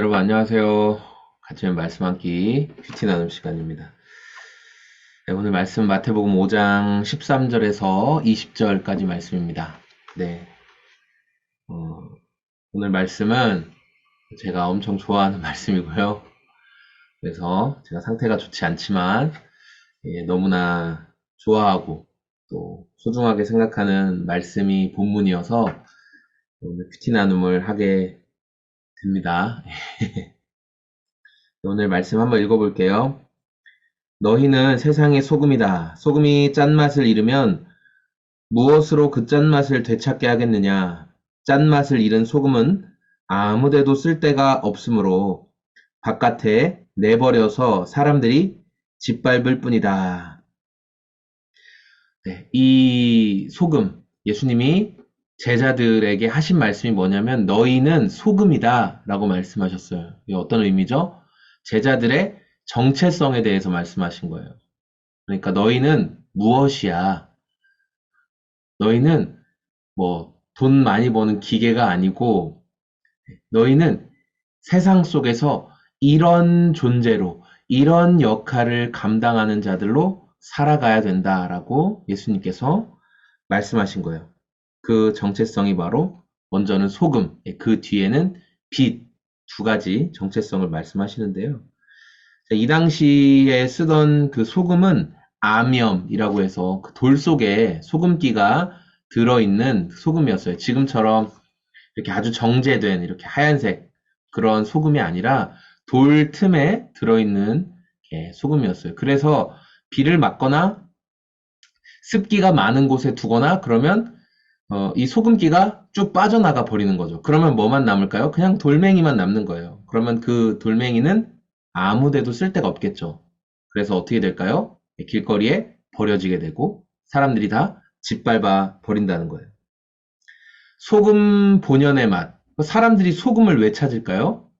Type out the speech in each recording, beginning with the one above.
여러분 안녕하세요. 같이 말씀 함기 큐티 나눔 시간입니다. 네, 오늘 말씀 마태복음 5장 13절에서 20절까지 말씀입니다. 네, 오늘 말씀은 제가 엄청 좋아하는 말씀이고요. 그래서 제가 상태가 좋지 않지만 너무나 좋아하고 또 소중하게 생각하는 말씀이 본문이어서 오늘 큐티 나눔을 하게 됩니다. 오늘 말씀 한번 읽어볼게요. 너희는 세상의 소금이다. 소금이 짠맛을 잃으면 무엇으로 그 짠맛을 되찾게 하겠느냐? 짠맛을 잃은 소금은 아무데도 쓸데가 없으므로 바깥에 내버려서 사람들이 짓밟을 뿐이다. 네, 이 소금, 예수님이 제자들에게 하신 말씀이 뭐냐면 너희는 소금이다 라고 말씀하셨어요. 이게 어떤 의미죠? 제자들의 정체성에 대해서 말씀하신 거예요. 그러니까 너희는 무엇이야? 너희는 뭐 돈 많이 버는 기계가 아니고 너희는 세상 속에서 이런 존재로 이런 역할을 감당하는 자들로 살아가야 된다라고 예수님께서 말씀하신 거예요. 그 정체성이 바로 먼저는 소금, 그 뒤에는 빛, 두 가지 정체성을 말씀하시는데요. 이 당시에 쓰던 그 소금은 아녜이라고 해서 그 돌 속에 소금기가 들어있는 소금이었어요. 지금처럼 이렇게 아주 정제된 이렇게 하얀색 그런 소금이 아니라 돌 틈에 들어있는 소금이었어요. 그래서 비를 맞거나 습기가 많은 곳에 두거나 그러면 이 소금기가 쭉 빠져나가 버리는 거죠. 그러면 뭐만 남을까요? 그냥 돌멩이만 남는 거예요. 그러면 그 돌멩이는 아무데도 쓸 데가 없겠죠. 그래서 어떻게 될까요? 길거리에 버려지게 되고 사람들이 다 짓밟아 버린다는 거예요. 소금 본연의 맛. 사람들이 소금을 왜 찾을까요?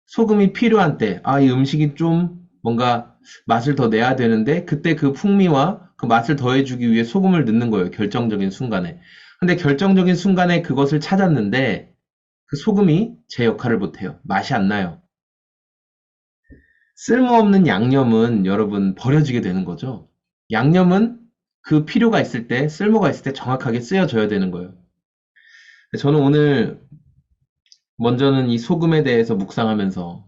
소금이 필요한 때, 이 음식이 좀 뭔가 맛을 더 내야 되는데 그때 그 풍미와 그 맛을 더해주기 위해 소금을 넣는 거예요. 결정적인 순간에. 근데 결정적인 순간에 그것을 찾았는데 그 소금이 제 역할을 못해요. 맛이 안 나요. 쓸모없는 양념은 여러분 버려지게 되는 거죠. 양념은 그 필요가 있을 때, 쓸모가 있을 때 정확하게 쓰여져야 되는 거예요. 저는 오늘 먼저는 이 소금에 대해서 묵상하면서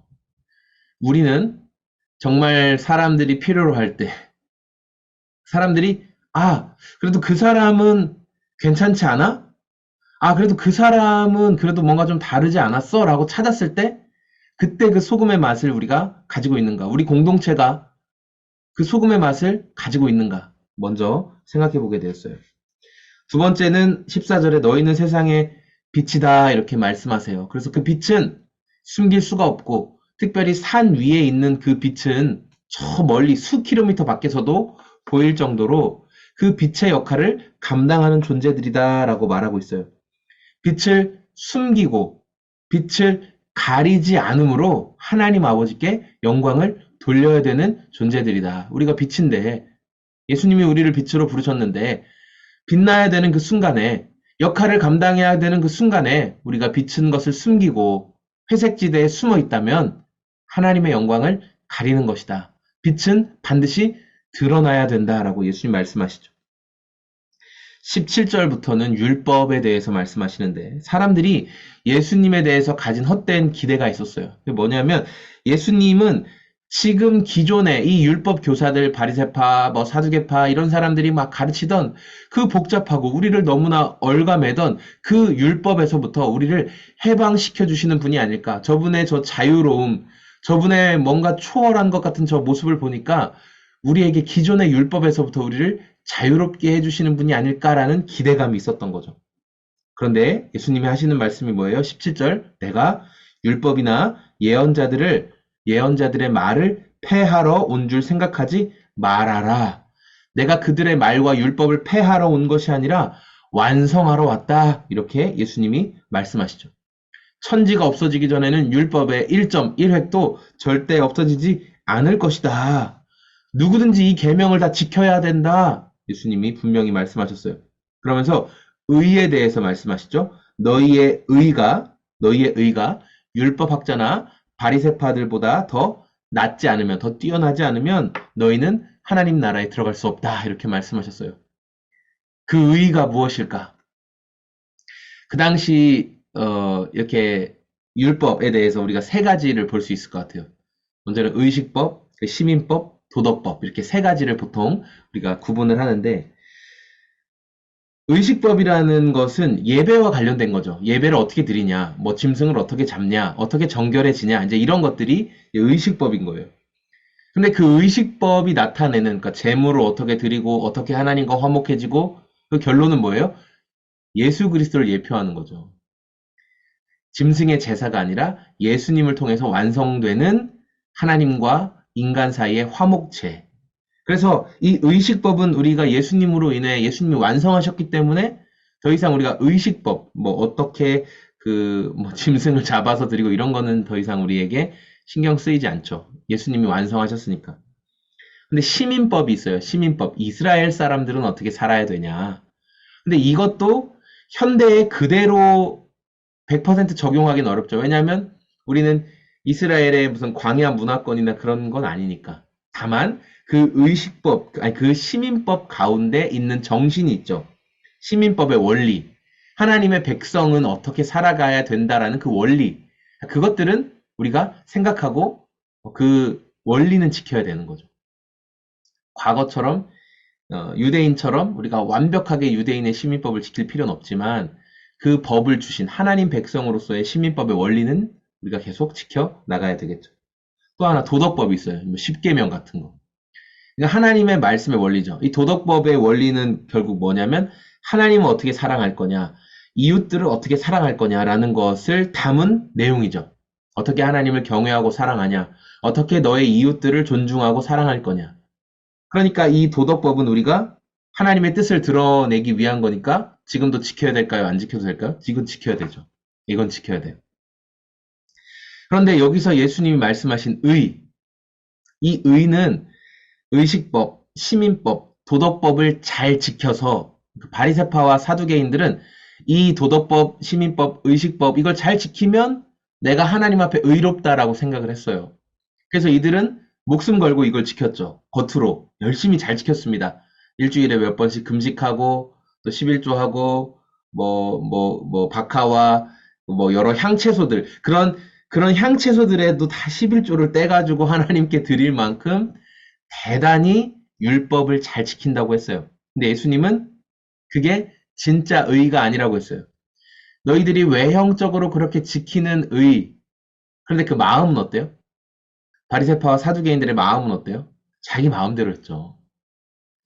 우리는 정말 사람들이 필요로 할 때, 사람들이, 그래도 그 사람은 괜찮지 않아? 그래도 그 사람은 그래도 뭔가 좀 다르지 않았어? 라고 찾았을 때, 그때 그 소금의 맛을 우리가 가지고 있는가? 우리 공동체가 그 소금의 맛을 가지고 있는가? 먼저 생각해 보게 되었어요. 두 번째는 14절에 너희는 세상의 빛이다 이렇게 말씀하세요. 그래서 그 빛은 숨길 수가 없고 특별히 산 위에 있는 그 빛은 저 멀리 수 킬로미터 밖에서도 보일 정도로 그 빛의 역할을 감당하는 존재들이다라고 말하고 있어요. 빛을 숨기고 빛을 가리지 않으므로 하나님 아버지께 영광을 돌려야 되는 존재들이다. 우리가 빛인데 예수님이 우리를 빛으로 부르셨는데 빛나야 되는 그 순간에 역할을 감당해야 되는 그 순간에 우리가 비친 것을 숨기고 회색지대에 숨어 있다면 하나님의 영광을 가리는 것이다. 빛은 반드시 드러나야 된다라고 예수님 말씀하시죠. 17절부터는 율법에 대해서 말씀하시는데 사람들이 예수님에 대해서 가진 헛된 기대가 있었어요. 그게 뭐냐면 예수님은 지금 기존에 이 율법 교사들 바리새파, 사두개파 이런 사람들이 막 가르치던 그 복잡하고 우리를 너무나 얽어매던 그 율법에서부터 우리를 해방시켜 주시는 분이 아닐까. 저분의 저 자유로움, 저분의 뭔가 초월한 것 같은 저 모습을 보니까 우리에게 기존의 율법에서부터 우리를 자유롭게 해주시는 분이 아닐까라는 기대감이 있었던 거죠. 그런데 예수님이 하시는 말씀이 뭐예요? 17절 내가 율법이나 예언자들의 말을 폐하러 온 줄 생각하지 말아라. 내가 그들의 말과 율법을 폐하러 온 것이 아니라 완성하러 왔다. 이렇게 예수님이 말씀하시죠. 천지가 없어지기 전에는 율법의 1.1획도 절대 없어지지 않을 것이다. 누구든지 이 계명을 다 지켜야 된다. 예수님이 분명히 말씀하셨어요. 그러면서 의에 대해서 말씀하시죠. 너희의 의가 율법학자나 바리새파들보다 더 낫지 않으면, 더 뛰어나지 않으면 너희는 하나님 나라에 들어갈 수 없다. 이렇게 말씀하셨어요. 그 의의가 무엇일까? 그 당시 이렇게 율법에 대해서 우리가 세 가지를 볼 수 있을 것 같아요. 먼저는 의식법, 시민법, 도덕법 이렇게 세 가지를 보통 우리가 구분을 하는데 의식법이라는 것은 예배와 관련된 거죠. 예배를 어떻게 드리냐, 뭐 짐승을 어떻게 잡냐, 어떻게 정결해지냐, 이제 이런 것들이 의식법인 거예요. 근데 그 의식법이 나타내는, 그러니까 재물을 어떻게 드리고 어떻게 하나님과 화목해지고 그 결론은 뭐예요? 예수 그리스도를 예표하는 거죠. 짐승의 제사가 아니라 예수님을 통해서 완성되는 하나님과 인간 사이의 화목체. 그래서 이 의식법은 우리가 예수님으로 인해 예수님이 완성하셨기 때문에 더 이상 우리가 의식법, 뭐 어떻게 뭐 짐승을 잡아서 드리고 이런 거는 더 이상 우리에게 신경 쓰이지 않죠. 예수님이 완성하셨으니까. 근데 시민법이 있어요. 시민법. 이스라엘 사람들은 어떻게 살아야 되냐. 근데 이것도 현대에 그대로 100% 적용하기는 어렵죠. 왜냐하면 우리는 이스라엘의 무슨 광야 문화권이나 그런 건 아니니까. 다만 그 의식법, 아니 그 시민법 가운데 있는 정신이 있죠. 시민법의 원리. 하나님의 백성은 어떻게 살아가야 된다라는 그 원리. 그것들은 우리가 생각하고 그 원리는 지켜야 되는 거죠. 과거처럼 유대인처럼 우리가 완벽하게 유대인의 시민법을 지킬 필요는 없지만 그 법을 주신 하나님 백성으로서의 시민법의 원리는 우리가 계속 지켜 나가야 되겠죠. 또 하나 도덕법이 있어요. 뭐 십계명 같은 거. 그러니까 하나님의 말씀의 원리죠. 이 도덕법의 원리는 결국 뭐냐면 하나님은 어떻게 사랑할 거냐, 이웃들을 어떻게 사랑할 거냐라는 것을 담은 내용이죠. 어떻게 하나님을 경외하고 사랑하냐, 어떻게 너의 이웃들을 존중하고 사랑할 거냐. 그러니까 이 도덕법은 우리가 하나님의 뜻을 드러내기 위한 거니까 지금도 지켜야 될까요? 안 지켜도 될까요? 지금 지켜야 되죠. 이건 지켜야 돼요. 그런데 여기서 예수님이 말씀하신 이 의는 의식법, 시민법, 도덕법을 잘 지켜서 바리새파와 사두개인들은 이 도덕법, 시민법, 의식법 이걸 잘 지키면 내가 하나님 앞에 의롭다라고 생각을 했어요. 그래서 이들은 목숨 걸고 이걸 지켰죠. 겉으로 열심히 잘 지켰습니다. 일주일에 몇 번씩 금식하고 또 11조하고 박하와 뭐 여러 향채소들 그런 향채소들에도 다 11조를 떼가지고 하나님께 드릴 만큼 대단히 율법을 잘 지킨다고 했어요. 근데 예수님은 그게 진짜 의가 아니라고 했어요. 너희들이 외형적으로 그렇게 지키는 의, 그런데 그 마음은 어때요? 바리새파와 사두개인들의 마음은 어때요? 자기 마음대로 했죠.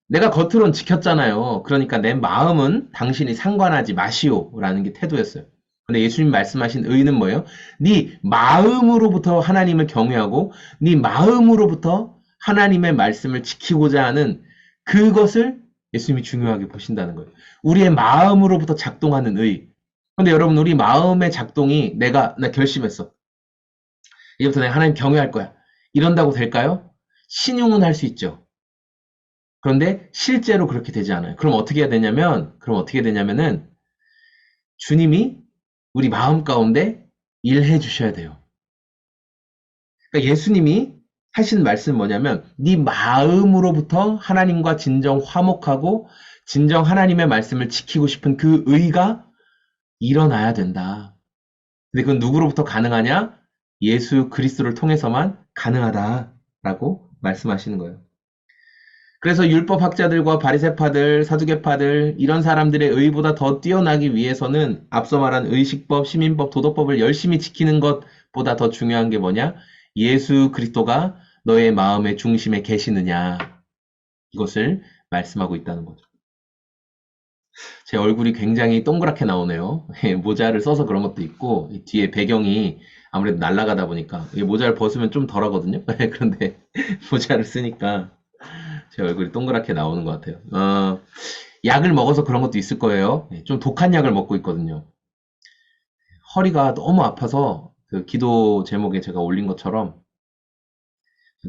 내가 겉으론 지켰잖아요. 그러니까 내 마음은 당신이 상관하지 마시오라는 게 태도였어요. 근데 예수님 말씀하신 의는 뭐예요? 네 마음으로부터 하나님을 경외하고 네 마음으로부터 하나님의 말씀을 지키고자 하는 그것을 예수님이 중요하게 보신다는 거예요. 우리의 마음으로부터 작동하는 의. 근데 여러분 우리 마음의 작동이 나 결심했어. 이제부터 내가 하나님 경외할 거야. 이런다고 될까요? 신용은 할 수 있죠. 그런데 실제로 그렇게 되지 않아요. 그럼 어떻게 해야 되냐면, 주님이 우리 마음 가운데 일해 주셔야 돼요. 그러니까 예수님이 하신 말씀은 뭐냐면, 네 마음으로부터 하나님과 진정 화목하고, 진정 하나님의 말씀을 지키고 싶은 그 의가 일어나야 된다. 근데 그건 누구로부터 가능하냐? 예수 그리스도를 통해서만 가능하다라고 말씀하시는 거예요. 그래서 율법학자들과 바리새파들, 사두개파들 이런 사람들의 의보다 더 뛰어나기 위해서는 앞서 말한 의식법, 시민법, 도덕법을 열심히 지키는 것보다 더 중요한 게 뭐냐? 예수 그리스도가 너의 마음의 중심에 계시느냐? 이것을 말씀하고 있다는 거죠. 제 얼굴이 굉장히 동그랗게 나오네요. 모자를 써서 그런 것도 있고 뒤에 배경이 아무래도 날아가다 보니까 모자를 벗으면 좀 덜하거든요. 그런데 모자를 쓰니까 제 얼굴이 동그랗게 나오는 것 같아요. 약을 먹어서 그런 것도 있을 거예요. 좀 독한 약을 먹고 있거든요. 허리가 너무 아파서 그 기도 제목에 제가 올린 것처럼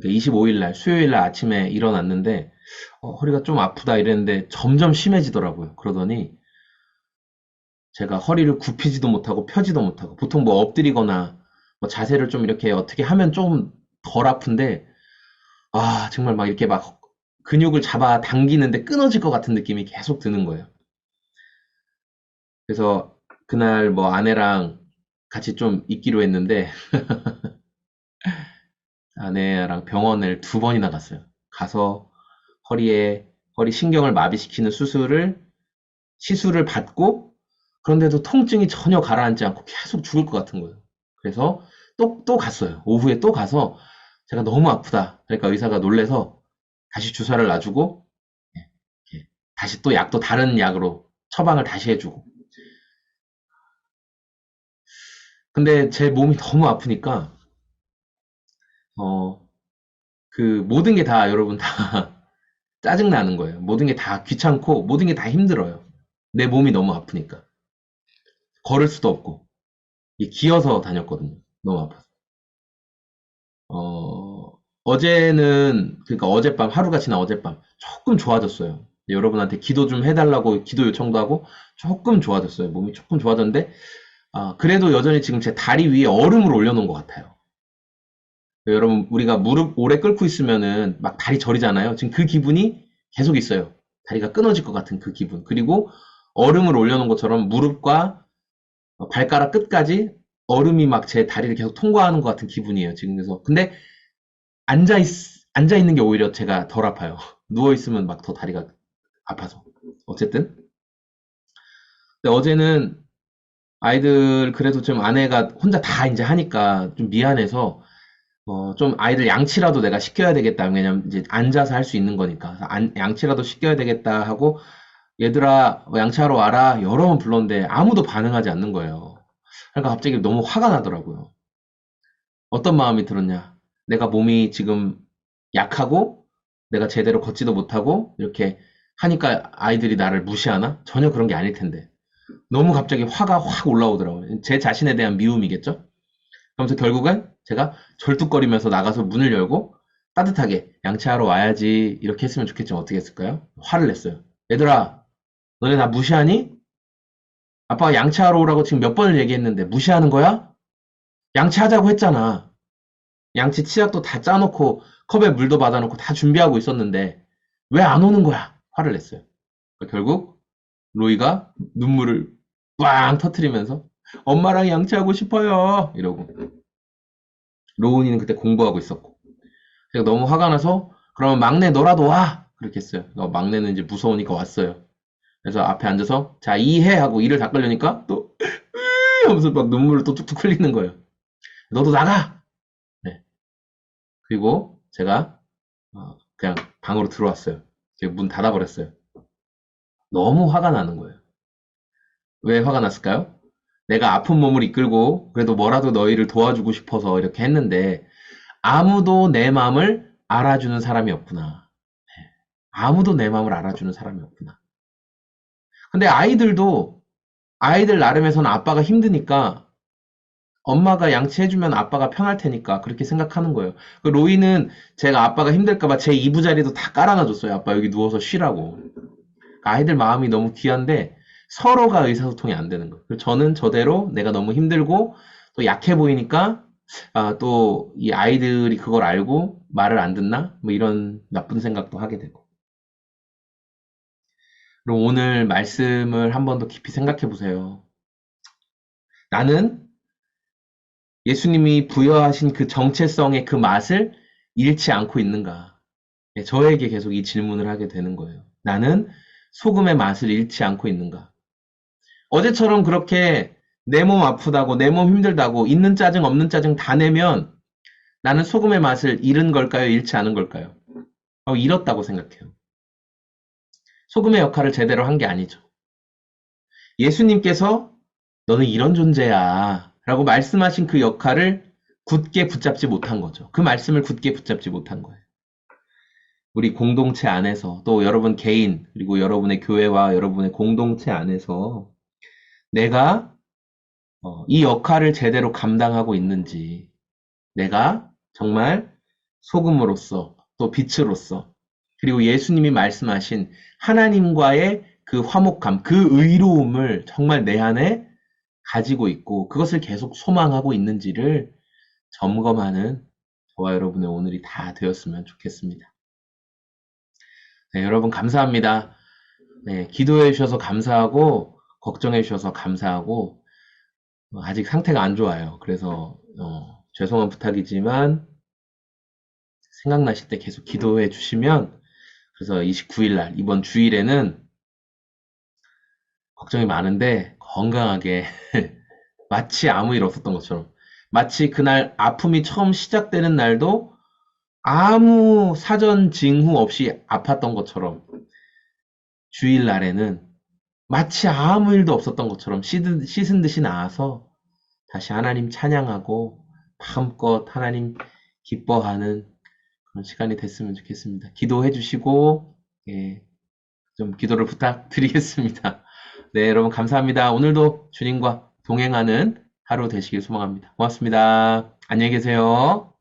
25일 날, 수요일 날 아침에 일어났는데 허리가 좀 아프다 이랬는데 점점 심해지더라고요. 그러더니 제가 허리를 굽히지도 못하고 펴지도 못하고 보통 뭐 엎드리거나 뭐 자세를 좀 이렇게 어떻게 하면 좀 덜 아픈데, 아, 정말 막 이렇게 막 근육을 잡아 당기는데 끊어질 것 같은 느낌이 계속 드는 거예요. 그래서 그날 뭐 아내랑 같이 좀 있기로 했는데, 아내랑 병원을 2번이나 갔어요. 가서 허리 신경을 마비시키는 시술을 받고, 그런데도 통증이 전혀 가라앉지 않고 계속 죽을 것 같은 거예요. 그래서 또 갔어요. 오후에 또 가서 제가 너무 아프다. 그러니까 의사가 놀래서 다시 주사를 놔주고, 예, 예, 다시 또 약도 다른 약으로 처방을 다시 해주고. 근데 제 몸이 너무 아프니까, 어, 그 모든 게 다 여러분 다 짜증나는 거예요. 모든 게 다 귀찮고, 모든 게 다 힘들어요. 내 몸이 너무 아프니까. 걸을 수도 없고. 기어서 다녔거든요. 너무 아파서. 그러니까 어젯밤, 하루가 지난 어젯밤, 조금 좋아졌어요. 여러분한테 기도 좀 해달라고 기도 요청도 하고, 조금 좋아졌어요. 몸이 조금 좋아졌는데, 아, 그래도 여전히 지금 제 다리 위에 얼음을 올려놓은 것 같아요. 여러분, 우리가 무릎 오래 꿇고 있으면은 막 다리 저리잖아요. 지금 그 기분이 계속 있어요. 다리가 끊어질 것 같은 그 기분. 그리고 얼음을 올려놓은 것처럼 무릎과 발가락 끝까지 얼음이 막 제 다리를 계속 통과하는 것 같은 기분이에요. 지금 그래서. 근데 앉아 있, 앉아 있는 게 오히려 제가 덜 아파요. 누워 있으면 막 더 다리가 아파서. 어쨌든. 근데 어제는 아이들 그래도 좀 아내가 혼자 다 이제 하니까 좀 미안해서 좀 아이들 양치라도 내가 시켜야 되겠다. 왜냐면 이제 앉아서 할 수 있는 거니까. 그래서 양치라도 시켜야 되겠다 하고 얘들아 양치하러 와라 여러 번 불렀는데 아무도 반응하지 않는 거예요. 그러니까 갑자기 너무 화가 나더라고요. 어떤 마음이 들었냐? 내가 몸이 지금 약하고 내가 제대로 걷지도 못하고 이렇게 하니까 아이들이 나를 무시하나? 전혀 그런 게 아닐 텐데. 너무 갑자기 화가 확 올라오더라고요. 제 자신에 대한 미움이겠죠? 그러면서 결국은 제가 절뚝거리면서 나가서 문을 열고 따뜻하게 양치하러 와야지 이렇게 했으면 좋겠지만 어떻게 했을까요? 화를 냈어요. 얘들아, 너네 나 무시하니? 아빠가 양치하러 오라고 지금 몇 번을 얘기했는데 무시하는 거야? 양치하자고 했잖아. 양치 치약도 다 짜놓고 컵에 물도 받아놓고 다 준비하고 있었는데 왜 안 오는 거야? 화를 냈어요. 결국 로이가 눈물을 꽝 터트리면서 엄마랑 양치하고 싶어요 이러고 로운이는 그때 공부하고 있었고 제가 너무 화가 나서 그러면 막내 너라도 와 그렇게 했어요. 막내는 이제 무서우니까 왔어요. 그래서 앞에 앉아서 자 이해 하고 이를 닦으려니까 또 하면서 막 눈물을 또 뚝뚝 흘리는 거예요. 너도 나가. 네. 그리고 제가 그냥 방으로 들어왔어요. 문 닫아버렸어요. 너무 화가 나는 거예요. 왜 화가 났을까요? 내가 아픈 몸을 이끌고 그래도 뭐라도 너희를 도와주고 싶어서 이렇게 했는데 아무도 내 마음을 알아주는 사람이 없구나. 아무도 내 마음을 알아주는 사람이 없구나. 근데 아이들 나름에서는 아빠가 힘드니까 엄마가 양치해주면 아빠가 편할 테니까 그렇게 생각하는 거예요. 그 로이는 제가 아빠가 힘들까봐 제 이부자리도 다 깔아놔줬어요. 아빠 여기 누워서 쉬라고. 아이들 마음이 너무 귀한데 서로가 의사소통이 안 되는 거예요. 저는 저대로 내가 너무 힘들고 또 약해 보이니까 또 이 아이들이 그걸 알고 말을 안 듣나? 뭐 이런 나쁜 생각도 하게 되고. 그럼 오늘 말씀을 한 번 더 깊이 생각해 보세요. 나는 예수님이 부여하신 그 정체성의 그 맛을 잃지 않고 있는가? 네, 저에게 계속 이 질문을 하게 되는 거예요. 나는 소금의 맛을 잃지 않고 있는가? 어제처럼 그렇게 내 몸 아프다고, 내 몸 힘들다고, 있는 짜증, 없는 짜증 다 내면 나는 소금의 맛을 잃은 걸까요? 잃지 않은 걸까요? 잃었다고 생각해요. 소금의 역할을 제대로 한 게 아니죠. 예수님께서 너는 이런 존재야 라고 말씀하신 그 역할을 굳게 붙잡지 못한 거죠. 그 말씀을 굳게 붙잡지 못한 거예요. 우리 공동체 안에서 또 여러분 개인 그리고 여러분의 교회와 여러분의 공동체 안에서 내가 이 역할을 제대로 감당하고 있는지 내가 정말 소금으로서 또 빛으로서 그리고 예수님이 말씀하신 하나님과의 그 화목함, 그 의로움을 정말 내 안에 가지고 있고 그것을 계속 소망하고 있는지를 점검하는 저와 여러분의 오늘이 다 되었으면 좋겠습니다. 네, 여러분 감사합니다. 네, 기도해 주셔서 감사하고 걱정해 주셔서 감사하고 아직 상태가 안 좋아요. 그래서 죄송한 부탁이지만 생각나실 때 계속 기도해 주시면 그래서 29일 날 이번 주일에는 걱정이 많은데 건강하게 마치 아무 일 없었던 것처럼 마치 그날 아픔이 처음 시작되는 날도 아무 사전 징후 없이 아팠던 것처럼 주일 날에는 마치 아무 일도 없었던 것처럼 씻은 듯이 나와서 다시 하나님 찬양하고 마음껏 하나님 기뻐하는 그런 시간이 됐으면 좋겠습니다. 기도해 주시고 예, 좀 기도를 부탁드리겠습니다. 네, 여러분 감사합니다. 오늘도 주님과 동행하는 하루 되시길 소망합니다. 고맙습니다. 안녕히 계세요.